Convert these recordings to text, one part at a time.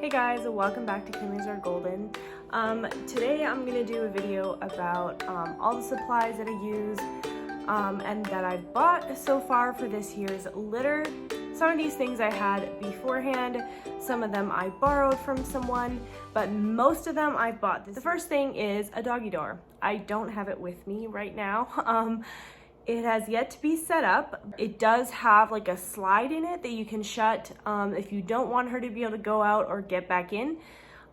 Hey guys, welcome back to Kinley's Are Golden. Today I'm going to do a video about all the supplies that I use and that I've bought so far for this year's litter. Some of these things I had beforehand, some of them I borrowed from someone, but most of them I've bought. The first thing is a doggy door. I don't have it with me right now. It has yet to be set up. It does have like a slide in it that you can shut if you don't want her to be able to go out or get back in.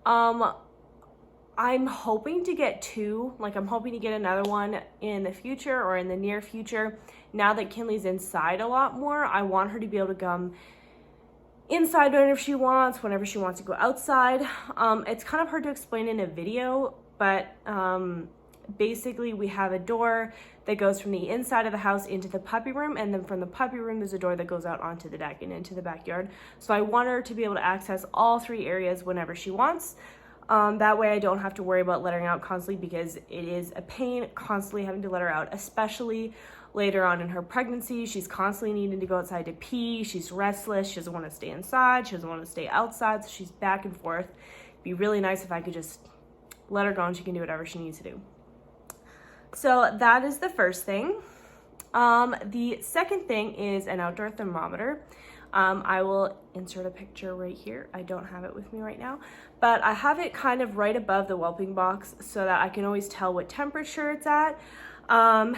I'm hoping to get two, I'm hoping to get another one in the future or in the near future. Now that Kinley's inside a lot more, I want her to be able to come inside whenever she wants to go outside. It's kind of hard to explain in a video, but basically we have a door that goes from the inside of the house into the puppy room, and then from the puppy room there's a door that goes out onto the deck and into the backyard. So I want her to be able to access all three areas whenever she wants. That way I don't have to worry about letting her out constantly, because it is a pain constantly having to let her out, especially later on in her pregnancy. She's constantly needing to go outside to pee. She's restless. She doesn't want to stay inside. She doesn't want to stay outside. So she's back and forth. It'd be really nice if I could just let her go and she can do whatever she needs to do. So that is the first thing. The second thing is an outdoor thermometer. I will insert a picture right here. I don't have it with me right now, but I have it kind of right above the whelping box so that I can always tell what temperature it's at. And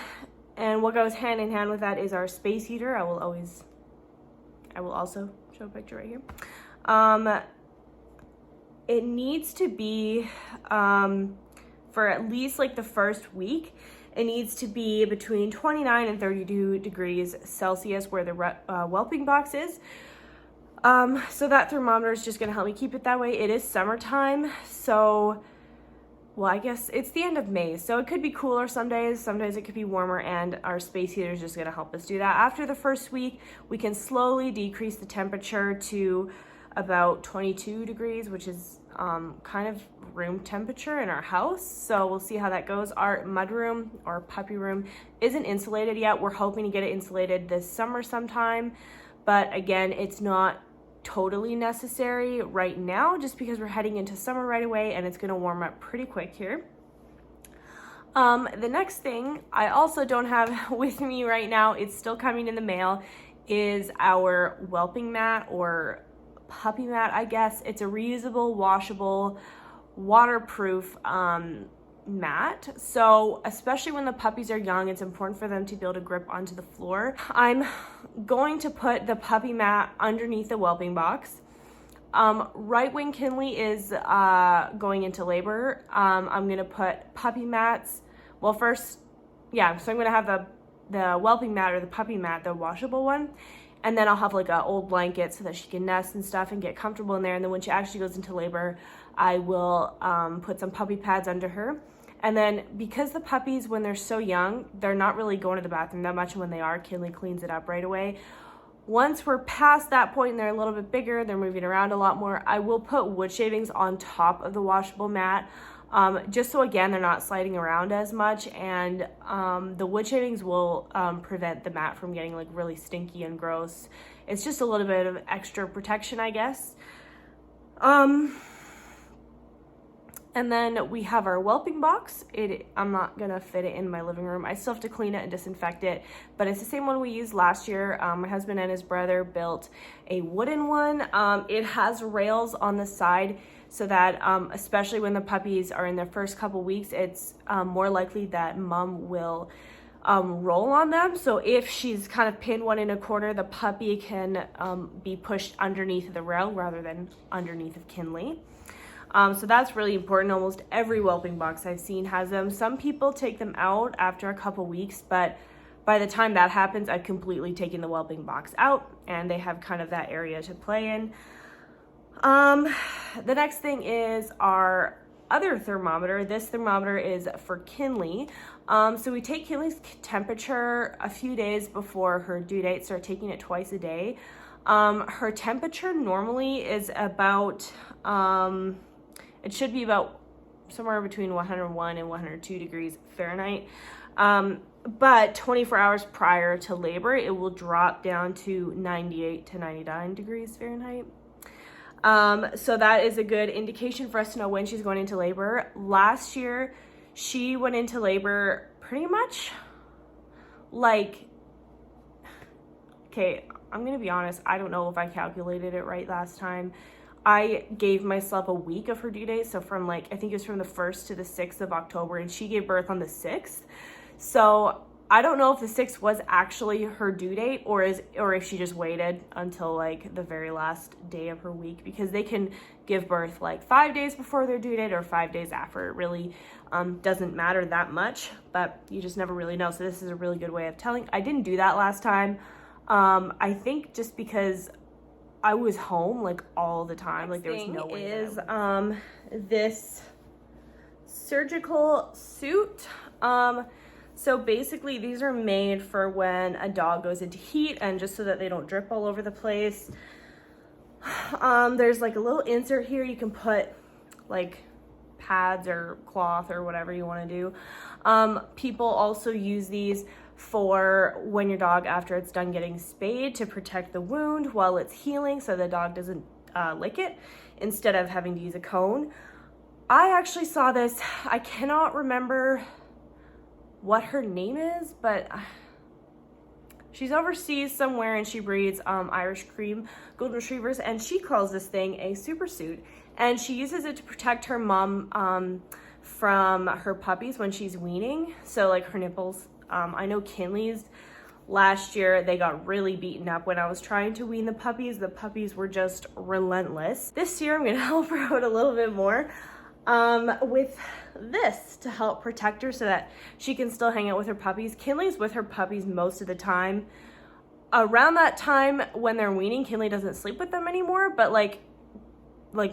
what goes hand in hand with that is our space heater. I will also show a picture right here. It needs to be, for at least like the first week, it needs to be between 29 and 32 degrees Celsius where the whelping box is. So that thermometer is just gonna help me keep it that way. It is summertime, so, well, I guess it's the end of May, so it could be cooler some days it could be warmer, and our space heater is just gonna help us do that. After the first week, we can slowly decrease the temperature to about 22 degrees, which is kind of room temperature in our house. So we'll see how that goes. Our mudroom or puppy room isn't insulated yet. We're hoping to get it insulated this summer sometime, but again, it's not totally necessary right now just because we're heading into summer right away and it's going to warm up pretty quick here. The next thing I also don't have with me right now, it's still coming in the mail, is our whelping mat or puppy mat, I guess. It's a reusable, washable, waterproof mat. So especially when the puppies are young, it's important for them to be able to grip onto the floor. I'm going to put the puppy mat underneath the whelping box. Right when Kinley is going into labor, I'm gonna put puppy mats. Well, first, yeah, so I'm gonna have the whelping mat or the puppy mat, the washable one. And then I'll have like an old blanket so that she can nest and stuff and get comfortable in there. And then when she actually goes into labor, I will put some puppy pads under her. And then because the puppies, when they're so young, they're not really going to the bathroom that much. And when they are, Kinley cleans it up right away. Once we're past that point and they're a little bit bigger, they're moving around a lot more, I will put wood shavings on top of the washable mat. Just so again, they're not sliding around as much, and the wood shavings will prevent the mat from getting like really stinky and gross. It's just a little bit of extra protection, I guess. And then we have our whelping box. I'm not gonna fit it in my living room. I still have to clean it and disinfect it, but it's the same one we used last year. My husband and his brother built a wooden one. It has rails on the side so that especially when the puppies are in their first couple weeks, it's more likely that mom will roll on them. So if she's kind of pinned one in a corner, the puppy can be pushed underneath the rail rather than underneath of Kinley. So that's really important. Almost every whelping box I've seen has them. Some people take them out after a couple weeks, but by the time that happens, I've completely taken the whelping box out and they have kind of that area to play in. The next thing is our other thermometer. This thermometer is for Kinley. So we take Kinley's temperature a few days before her due date, start taking it twice a day. Her temperature normally is about, it should be about somewhere between 101 and 102 degrees Fahrenheit. But 24 hours prior to labor, it will drop down to 98 to 99 degrees Fahrenheit. So that is a good indication for us to know when she's going into labor. Last year, she went into labor pretty much like, okay, I'm gonna be honest, I don't know if I calculated it right last time. I gave myself a week of her due date, so from like, I think it was from the 1st to the 6th of October, and she gave birth on the 6th. So I don't know if the 6th was actually her due date or if she just waited until like the very last day of her week, because they can give birth like 5 days before their due date or 5 days after. It really doesn't matter that much, but you just never really know. So this is a really good way of telling. I didn't do that last time. I think just because I was home like all the time, like there was no way. Is this surgical suit. So basically these are made for when a dog goes into heat and just so that they don't drip all over the place. There's like a little insert here. You can put like pads or cloth or whatever you want to do. People also use these for when your dog, after it's done getting spayed, to protect the wound while it's healing so the dog doesn't lick it, instead of having to use a cone. I actually saw this, I cannot remember what her name is, but she's overseas somewhere and she breeds Irish cream golden retrievers, and she calls this thing a super suit, and she uses it to protect her mom from her puppies when she's weaning, so like her nipples. I know Kinley's last year, they got really beaten up when I was trying to wean the puppies. The puppies were just relentless. This year I'm gonna help her out a little bit more with this to help protect her so that she can still hang out with her puppies. Kinley's with her puppies most of the time. Around that time when they're weaning, Kinley doesn't sleep with them anymore, but like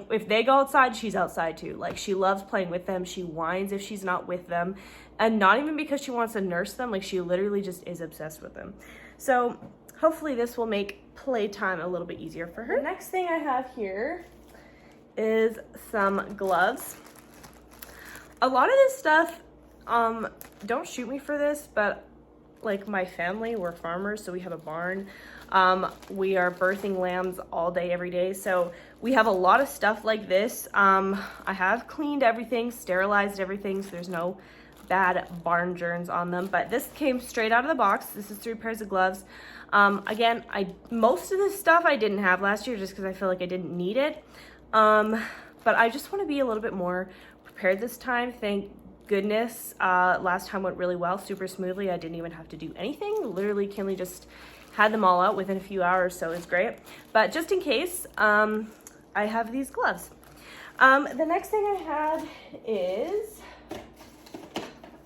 if they go outside, she's outside too. Like she loves playing with them. She whines if she's not with them, and not even because she wants to nurse them, like she literally just is obsessed with them. So hopefully this will make playtime a little bit easier for her. The next thing I have here is some gloves. A lot of this stuff, don't shoot me for this, but like my family, we're farmers, so we have a barn. We are birthing lambs all day, every day. So we have a lot of stuff like this. I have cleaned everything, sterilized everything, so there's no bad barn germs on them, but this came straight out of the box. This is 3 pairs of gloves. Again, most of this stuff I didn't have last year just because I feel like I didn't need it. But I just want to be a little bit more prepared this time. Thank goodness last time went really well, super smoothly. I didn't even have to do anything. Literally, Kinley just had them all out within a few hours, so it was great. But just in case, I have these gloves. The next thing I have is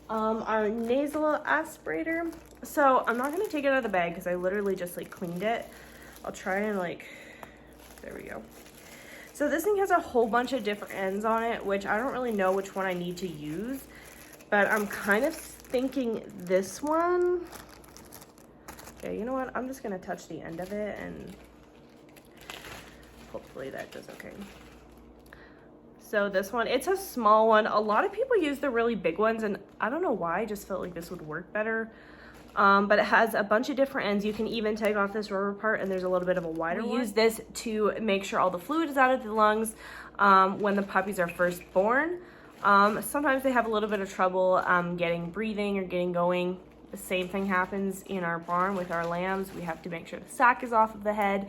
our nasal aspirator. So I'm not going to take it out of the bag because I literally just like cleaned it. I'll try and there we go. So this thing has a whole bunch of different ends on it, which I don't really know which one I need to use, but I'm kind of thinking this one. Okay, you know what? I'm just gonna touch the end of it and hopefully that does okay. So this one, it's a small one. A lot of people use the really big ones, and I don't know why, I just felt like this would work better. But it has a bunch of different ends. You can even take off this rubber part, and there's a little bit of a wider one. We use this to make sure all the fluid is out of the lungs when the puppies are first born. Sometimes they have a little bit of trouble getting breathing or getting going. The same thing happens in our barn with our lambs. We have to make sure the sack is off of the head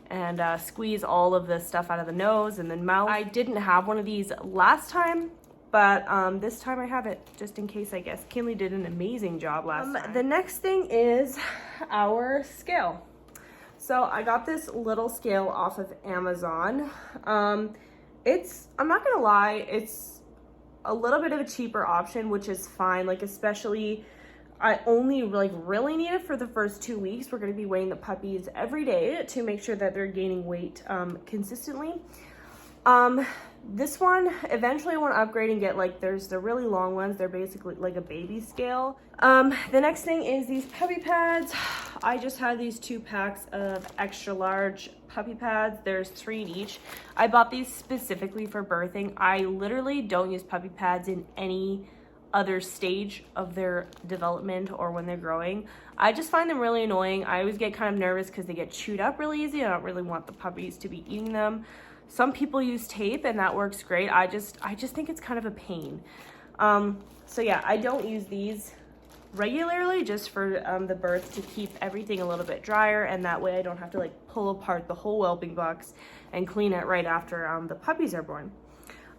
and squeeze all of the stuff out of the nose and then mouth. I didn't have one of these last time, but this time I have it just in case, I guess. Kinley did an amazing job last time. The next thing is our scale. So I got this little scale off of Amazon. I'm not gonna lie, it's a little bit of a cheaper option, which is fine. Like, especially, I only really need it for the first 2 weeks. We're gonna be weighing the puppies every day to make sure that they're gaining weight consistently. This one, eventually I want to upgrade and get there's the really long ones. They're basically like a baby scale. The next thing is these puppy pads. I just had these 2 packs of extra large puppy pads. There's 3 in each. I bought these specifically for birthing. I literally don't use puppy pads in any other stage of their development or when they're growing. I just find them really annoying. I always get kind of nervous because they get chewed up really easy. I don't really want the puppies to be eating them. Some people use tape and that works great. I just think it's kind of a pain. So yeah, I don't use these regularly, just for the birth, to keep everything a little bit drier, and that way I don't have to like pull apart the whole whelping box and clean it right after the puppies are born.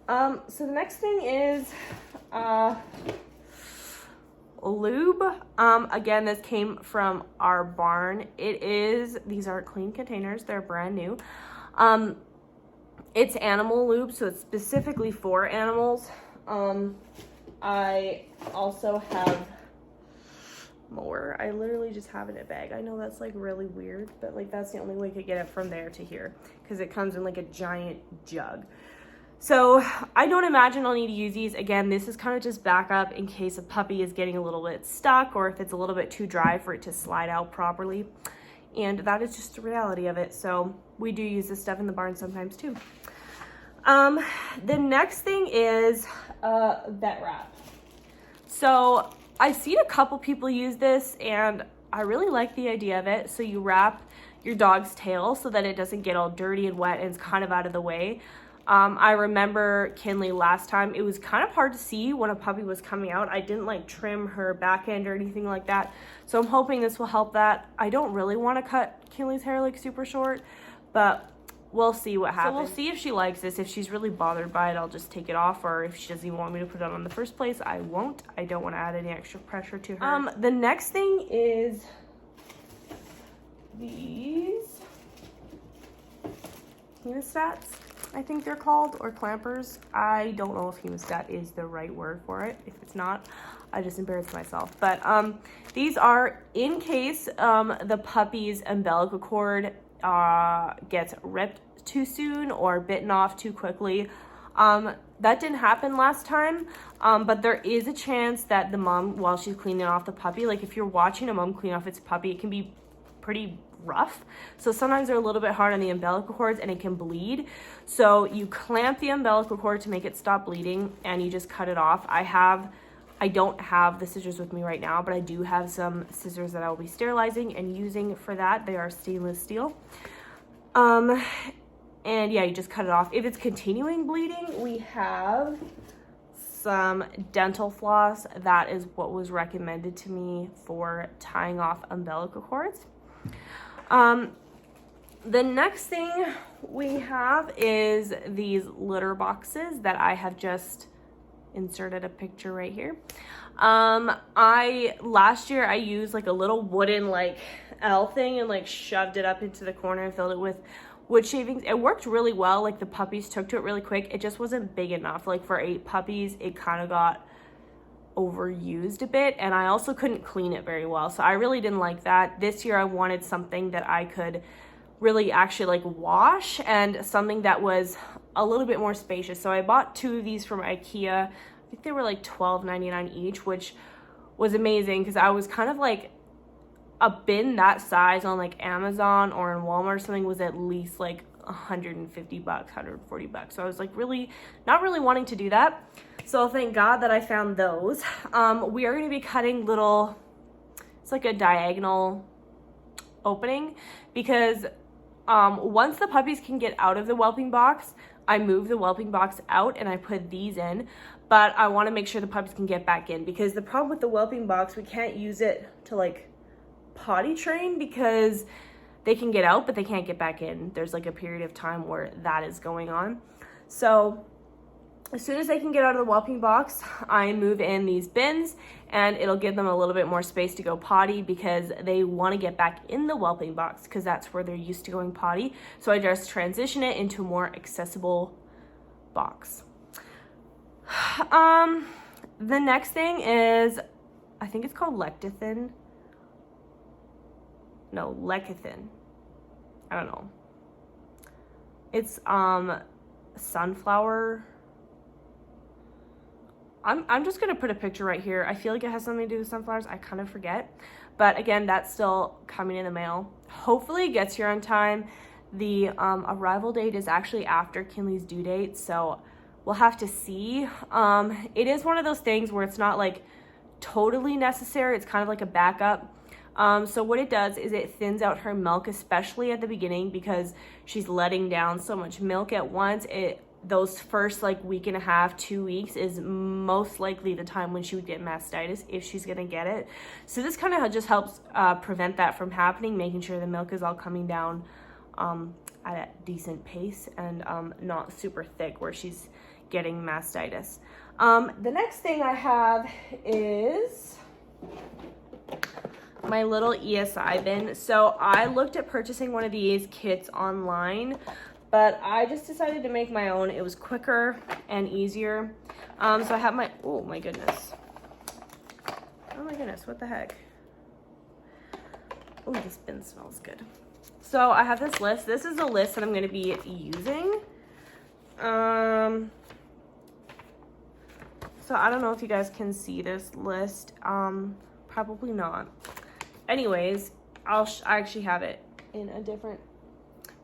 So the next thing is lube. Again, this came from our barn. These aren't clean containers, they're brand new. It's animal lube, so it's specifically for animals. I also have more. I literally just have it in a bag. I know that's like really weird, but like that's the only way I could get it from there to here, because it comes in like a giant jug. So I don't imagine I'll need to use these. Again, this is kind of just backup in case a puppy is getting a little bit stuck, or if it's a little bit too dry for it to slide out properly. And that is just the reality of it. So we do use this stuff in the barn sometimes too. The next thing is vet wrap. So I've seen a couple people use this and I really like the idea of it. So you wrap your dog's tail so that it doesn't get all dirty and wet and it's kind of out of the way. I remember Kinley last time, it was kind of hard to see when a puppy was coming out. I didn't like trim her back end or anything like that. So I'm hoping this will help that. I don't really want to cut Kinley's hair like super short, but we'll see what happens. So we'll see if she likes this. If she's really bothered by it, I'll just take it off, or if she doesn't even want me to put it on in the first place, I won't. I don't want to add any extra pressure to her. The next thing is these hemostats, I think they're called, or clampers. I don't know if hemostat is the right word for it. If it's not, I just embarrassed myself. But these are in case the puppy's umbilical cord gets ripped too soon or bitten off too quickly. That didn't happen last time, but there is a chance that the mom, while she's cleaning off the puppy, like if you're watching a mom clean off its puppy, it can be pretty rough. So sometimes they're a little bit hard on the umbilical cords and it can bleed. So you clamp the umbilical cord to make it stop bleeding and you just cut it off. I don't have the scissors with me right now, but I do have some scissors that I will be sterilizing and using for that. They are stainless steel. And yeah, you just cut it off. If it's continuing bleeding, we have some dental floss. That is what was recommended to me for tying off umbilical cords. The next thing we have is these litter boxes that I have just inserted a picture right here. Last year I used like a little wooden like L thing and like shoved it up into the corner and filled it with wood shavings. It worked really well. Like the puppies took to it really quick. It just wasn't big enough. Like for 8 puppies, it kind of got overused a bit, and I also couldn't clean it very well. So I really didn't like that. This year I wanted something that I could really actually like wash, and something that was a little bit more spacious. So I bought 2 of these from IKEA. I think they were like $12.99 each, which was amazing because I was kind of like, a bin that size on like Amazon or in Walmart or something was at least like $150, $140. So I was like not really wanting to do that. So thank God that I found those. We are going to be cutting little, it's like a diagonal opening, because once the puppies can get out of the whelping box, I move the whelping box out and I put these in, but I want to make sure the puppies can get back in, because the problem with the whelping box, we can't use it to like potty train because they can get out but they can't get back in. There's like a period of time where that is going on. So as soon as they can get out of the whelping box, I move in these bins, and it'll give them a little bit more space to go potty, because they want to get back in the whelping box because that's where they're used to going potty. So I just transition it into a more accessible box. The next thing is, I think it's called lecithin. No, lecithin. I don't know. It's sunflower. I'm just gonna put a picture right here. I feel like it has something to do with sunflowers. I kind of forget, but again, that's still coming in the mail. Hopefully it gets here on time. The arrival date is actually after Kinley's due date, so we'll have to see. It is one of those things where it's not like totally necessary. It's kind of like a backup. So what it does is it thins out her milk, especially at the beginning, because she's letting down so much milk at once. Those first like week and a half, 2 weeks is most likely the time when she would get mastitis, if she's gonna get it. So this kind of just helps prevent that from happening, making sure the milk is all coming down at a decent pace and not super thick where she's getting mastitis. The next thing I have is my little ESI bin. So I looked at purchasing one of these kits online, but I just decided to make my own. It was quicker and easier. So I have my, oh my goodness, what the heck? Oh, this bin smells good. So I have this list. This is a list that I'm going to be using. So I don't know if you guys can see this list. Probably not. Anyways, I actually have it in a different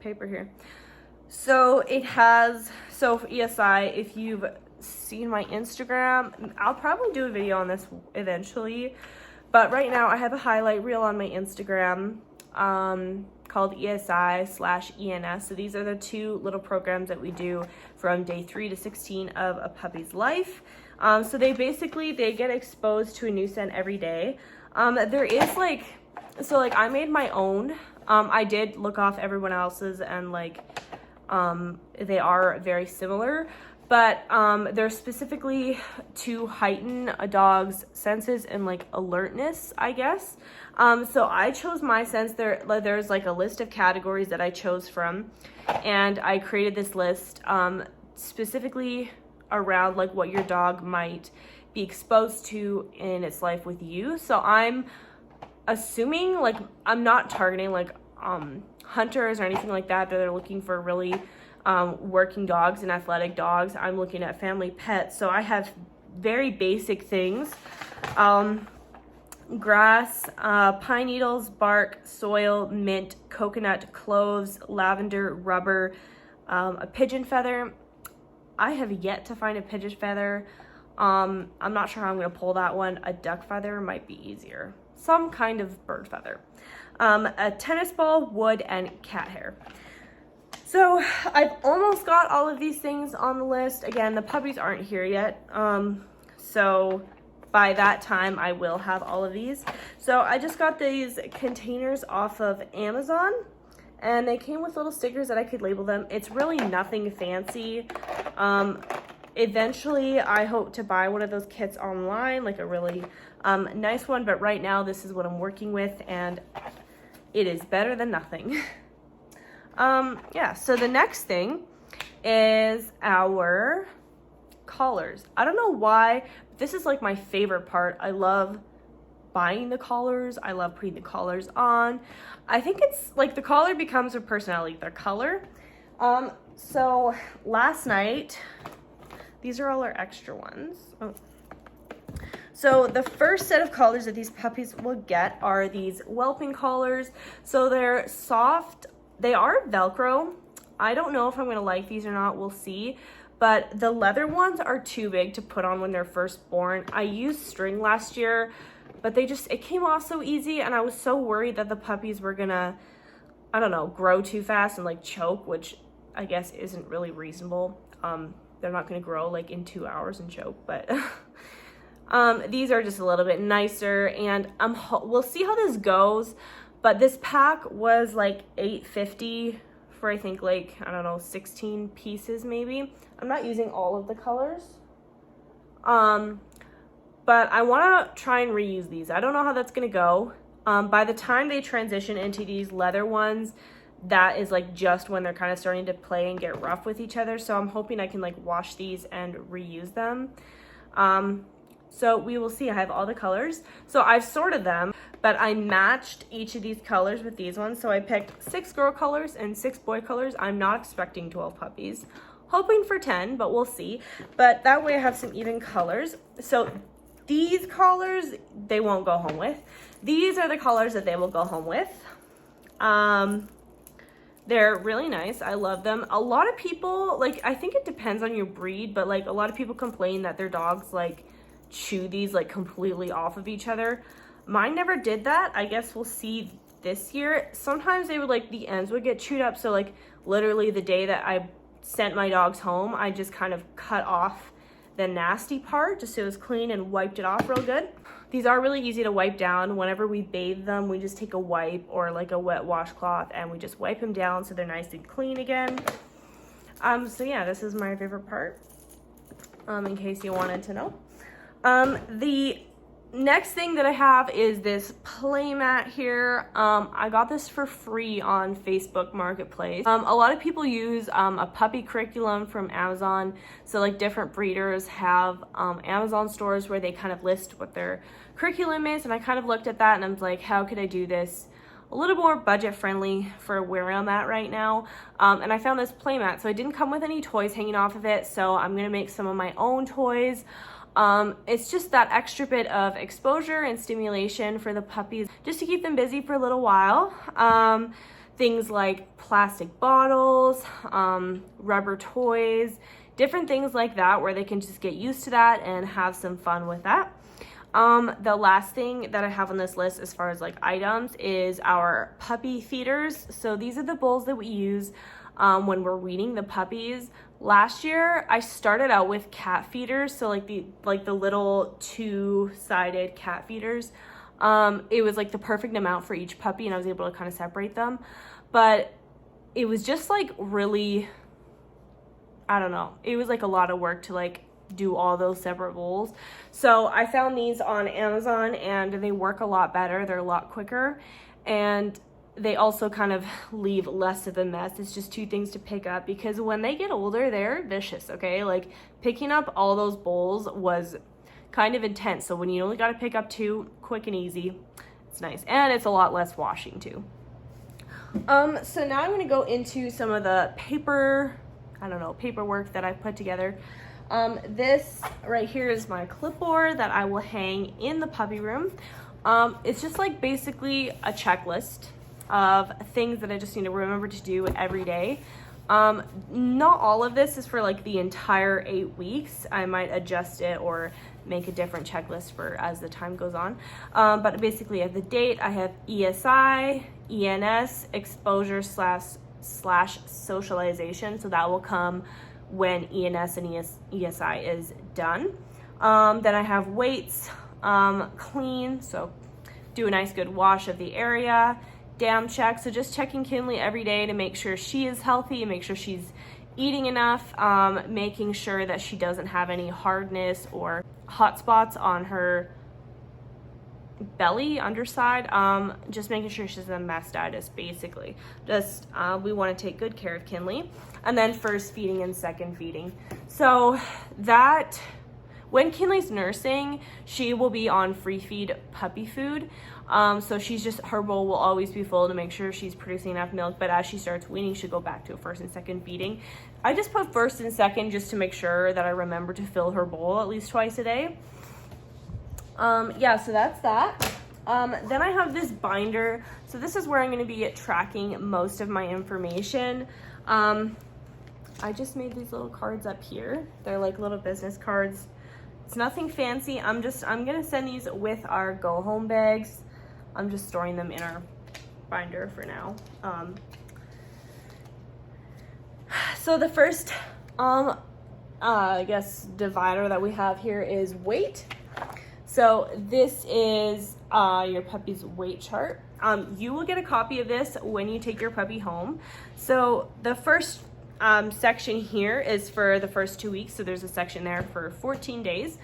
paper here. So it has, so for ESI, if you've seen my Instagram, I'll probably do a video on this eventually, but right now I have a highlight reel on my Instagram called ESI/ENS. So these are the 2 little programs that we do from day 3 to 16 of a puppy's life. So they get exposed to a new scent every day. There is like, so like I made my own. I did look off everyone else's and like, they are very similar, but they're specifically to heighten a dog's senses and like alertness, I guess. So I chose my sense. There's like a list of categories that I chose from, and I created this list specifically around like what your dog might be exposed to in its life with you. So I'm assuming, like, I'm not targeting like hunters or anything like that are looking for really working dogs and athletic dogs. I'm looking at family pets. So I have very basic things. Grass, pine needles, bark, soil, mint, coconut, cloves, lavender, rubber, a pigeon feather. I have yet to find a pigeon feather. I'm not sure how I'm going to pull that one. A duck feather might be easier. Some kind of bird feather. A tennis ball, wood, and cat hair. So I've almost got all of these things on the list. Again, the puppies aren't here yet. So by that time I will have all of these. So I just got these containers off of Amazon, and they came with little stickers that I could label them. It's really nothing fancy. Eventually I hope to buy one of those kits online, like a really nice one, but right now this is what I'm working with, and it is better than nothing. Yeah, so the next thing is our collars. I don't know why, but this is like my favorite part. I love buying the collars. I love putting the collars on. I think it's like the collar becomes their personality, their color. So last night, these are all our extra ones. Oh. So the first set of collars that these puppies will get are these whelping collars. So they're soft. They are Velcro. I don't know if I'm gonna like these or not, we'll see. But the leather ones are too big to put on when they're first born. I used string last year, but it came off so easy, and I was so worried that the puppies were gonna, I don't know, grow too fast and like choke, which I guess isn't really reasonable. They're not gonna grow like in 2 hours and choke, but these are just a little bit nicer, and we'll see how this goes. But this pack was like $8.50 for, I think, like, I don't know, 16 pieces maybe. I'm not using all of the colors. But I want to try and reuse these. I don't know how that's going to go. By the time they transition into these leather ones, that is like just when they're kind of starting to play and get rough with each other. So I'm hoping I can like wash these and reuse them. So we will see. I have all the colors. So I've sorted them, but I matched each of these colors with these ones. So I picked 6 girl colors and 6 boy colors. I'm not expecting 12 puppies. Hoping for 10, but we'll see. But that way I have some even colors. So these collars, they won't go home with. These are the colors that they will go home with. They're really nice. I love them. A lot of people, like, I think it depends on your breed, but like a lot of people complain that their dogs like chew these like completely off of each other. Mine never did that. I guess we'll see this year. Sometimes they would like, the ends would get chewed up. So like literally the day that I sent my dogs home, I just kind of cut off the nasty part just so it was clean and wiped it off real good. These are really easy to wipe down. Whenever we bathe them, we just take a wipe or like a wet washcloth and we just wipe them down so they're nice and clean again. So yeah, this is my favorite part, in case you wanted to know. The next thing that I have is this play mat here. I got this for free on Facebook Marketplace. A lot of people use a puppy curriculum from Amazon. So like different breeders have Amazon stores where they kind of list what their curriculum is. And I kind of looked at that and I was like, how could I do this a little more budget friendly for where I'm at right now? And I found this play mat. So it didn't come with any toys hanging off of it. So I'm gonna make some of my own toys. It's just that extra bit of exposure and stimulation for the puppies, just to keep them busy for a little while. Things like plastic bottles, rubber toys, different things like that where they can just get used to that and have some fun with that. The last thing that I have on this list as far as like items is our puppy feeders. So these are the bowls that we use when we're weaning the puppies. Last year I started out with cat feeders, so like the little two-sided cat feeders. It was like the perfect amount for each puppy and I was able to kind of separate them, but it was just like really, I don't know, it was like a lot of work to like do all those separate bowls. So I found these on Amazon and they work a lot better. They're a lot quicker and they also kind of leave less of a mess. It's just two things to pick up because when they get older, they're vicious, okay? Like picking up all those bowls was kind of intense. So when you only got to pick up two, quick and easy, it's nice. And it's a lot less washing too. So now I'm going to go into some of the paperwork that I put together. This right here is my clipboard that I will hang in the puppy room. It's just like basically a checklist of things that I just need to remember to do every day. Not all of this is for like the entire 8 weeks. I might adjust it or make a different checklist for as the time goes on. But basically at the date, I have ESI, ENS, exposure slash socialization. So that will come when ENS and ESI is done. Then I have weights, clean, so do a nice good wash of the area, dam check, so just checking Kinley every day to make sure she is healthy and make sure she's eating enough, making sure that she doesn't have any hardness or hot spots on her belly underside, just making sure she's a mastitis basically. Just we want to take good care of Kinley. And then first feeding and second feeding. So that when Kinley's nursing, she will be on free feed puppy food. So her bowl will always be full to make sure she's producing enough milk, but as she starts weaning, she'll go back to a first and second feeding. I just put first and second just to make sure that I remember to fill her bowl at least twice a day. Yeah, so that's that. Then I have this binder. So this is where I'm going to be tracking most of my information. I just made these little cards up here. They're like little business cards. It's nothing fancy. I'm gonna send these with our go home bags. I'm just storing them in our binder for now. So the first, I guess divider that we have here is weight. So this is your puppy's weight chart. You will get a copy of this when you take your puppy home. So the first section here is for the first 2 weeks. So there's a section there for 14 days.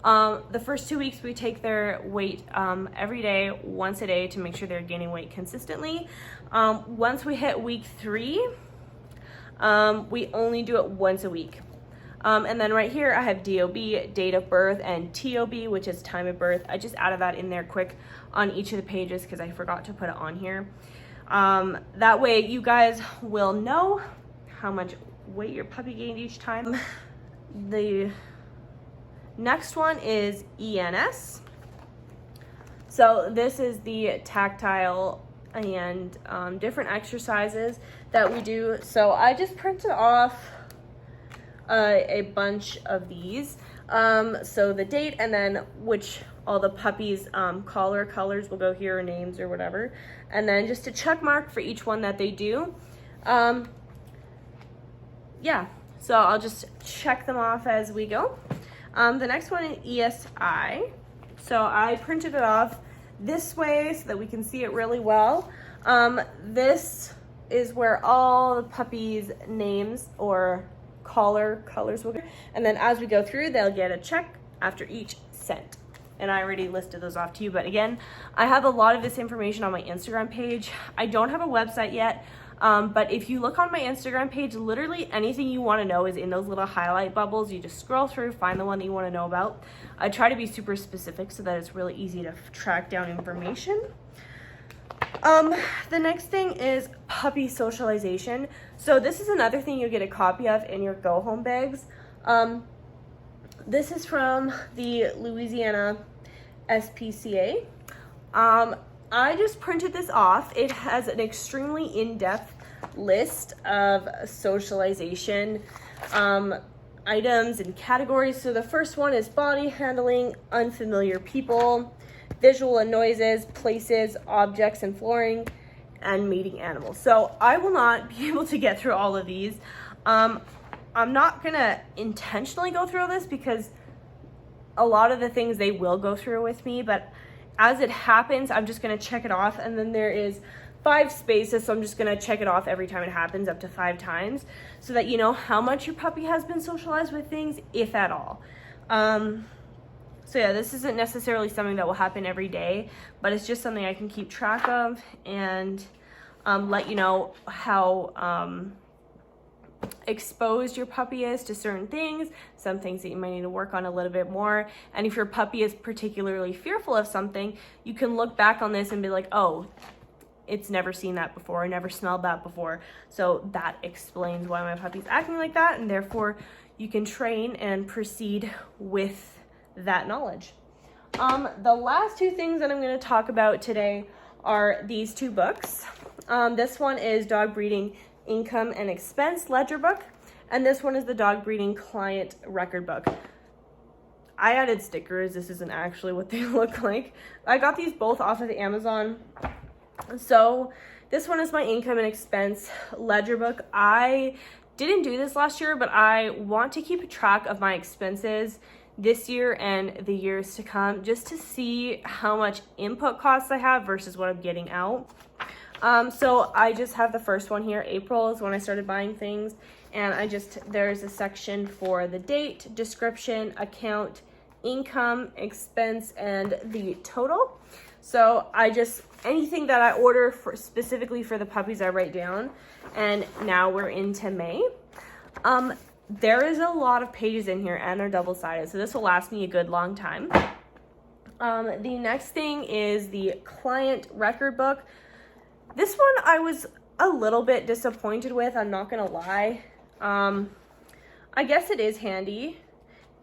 The first 2 weeks we take their weight every day, once a day, to make sure they're gaining weight consistently. Once we hit week 3, we only do it once a week. And then right here I have DOB, date of birth, and TOB, which is time of birth. I just added that in there quick on each of the pages because I forgot to put it on here. That way you guys will know how much weight your puppy gained each time. The next one is ENS. So this is the tactile and different exercises that we do. So I just printed off a bunch of these. So the date and then which all the puppies' collar colors will go here, or names or whatever. And then just a check mark for each one that they do. Yeah, so I'll just check them off as we go. The next one is ESI. So I printed it off this way so that we can see it really well. This is where all the puppies' names or colors will go. And then as we go through, they'll get a check after each scent. And I already listed those off to you. But again, I have a lot of this information on my Instagram page. I don't have a website yet. But if you look on my Instagram page, literally anything you want to know is in those little highlight bubbles. You just scroll through, find the one that you want to know about. I try to be super specific so that it's really easy to track down information. The next thing is puppy socialization. So this is another thing you'll get a copy of in your go home bags. This is from the Louisiana SPCA. I just printed this off. It has an extremely in-depth list of socialization items and categories. So the first one is body handling, unfamiliar people, visual and noises, places, objects and flooring, and mating animals. So I will not be able to get through all of these. I'm not gonna intentionally go through all this because a lot of the things they will go through with me, but as it happens, I'm just gonna check it off. And then there is 5 spaces, so I'm just gonna check it off every time it happens, up to 5 times, so that you know how much your puppy has been socialized with things, if at all. So yeah, this isn't necessarily something that will happen every day, but it's just something I can keep track of and let you know how exposed your puppy is to certain things, some things that you might need to work on a little bit more. And if your puppy is particularly fearful of something, you can look back on this and be like, oh, it's never seen that before, I never smelled that before. So that explains why my puppy's acting like that, and therefore you can train and proceed with that knowledge. The last 2 things that I'm going to talk about today are these 2 books. This one is Dog Breeding Income and Expense Ledger Book, and this one is the Dog Breeding Client Record Book. I added stickers. This isn't actually what they look like. I got these both off of Amazon. So this one is my income and expense ledger book. I didn't do this last year, but I want to keep track of my expenses this year and the years to come, just to see how much input costs I have versus what I'm getting out. So I just have the first one here. April is when I started buying things, and there's a section for the date, description, account, income, expense, and the total. So anything that I order specifically for the puppies, I write down. And now we're into May. There is a lot of pages in here, and they're double-sided, so this will last me a good long time. The next thing is the client record book. This one I was a little bit disappointed with, I'm not gonna lie. I guess it is handy.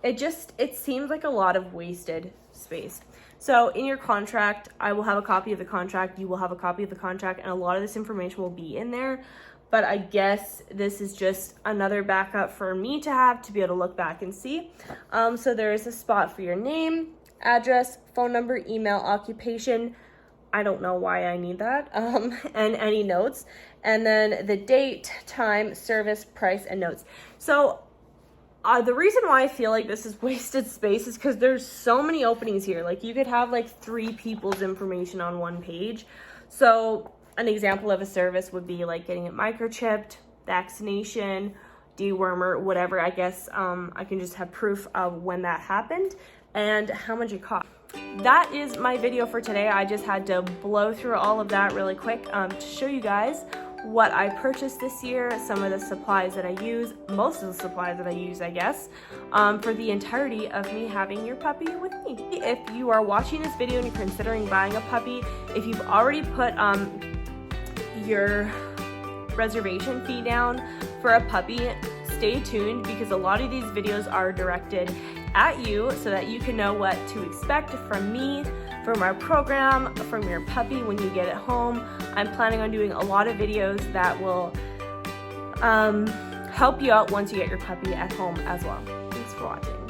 It seems like a lot of wasted space. So in your contract, I will have a copy of the contract, you will have a copy of the contract, and a lot of this information will be in there. But I guess this is just another backup for me to have to be able to look back and see. So there is a spot for your name, address, phone number, email, occupation. I don't know why I need that. And any notes. And then the date, time, service, price, and notes. So the reason why I feel like this is wasted space is because there's so many openings here. Like you could have like 3 people's information on one page. So an example of a service would be like getting it microchipped, vaccination, dewormer, whatever. I guess I can just have proof of when that happened and how much it cost. That is my video for today. I just had to blow through all of that really quick to show you guys what I purchased this year, some of the supplies that I use, most of the supplies that I use, I guess, for the entirety of me having your puppy with me. If you are watching this video and you're considering buying a puppy, if you've already put your reservation fee down for a puppy, stay tuned because a lot of these videos are directed at you so that you can know what to expect from me, from our program, from your puppy when you get it home. I'm planning on doing a lot of videos that will help you out once you get your puppy at home as well. Thanks for watching.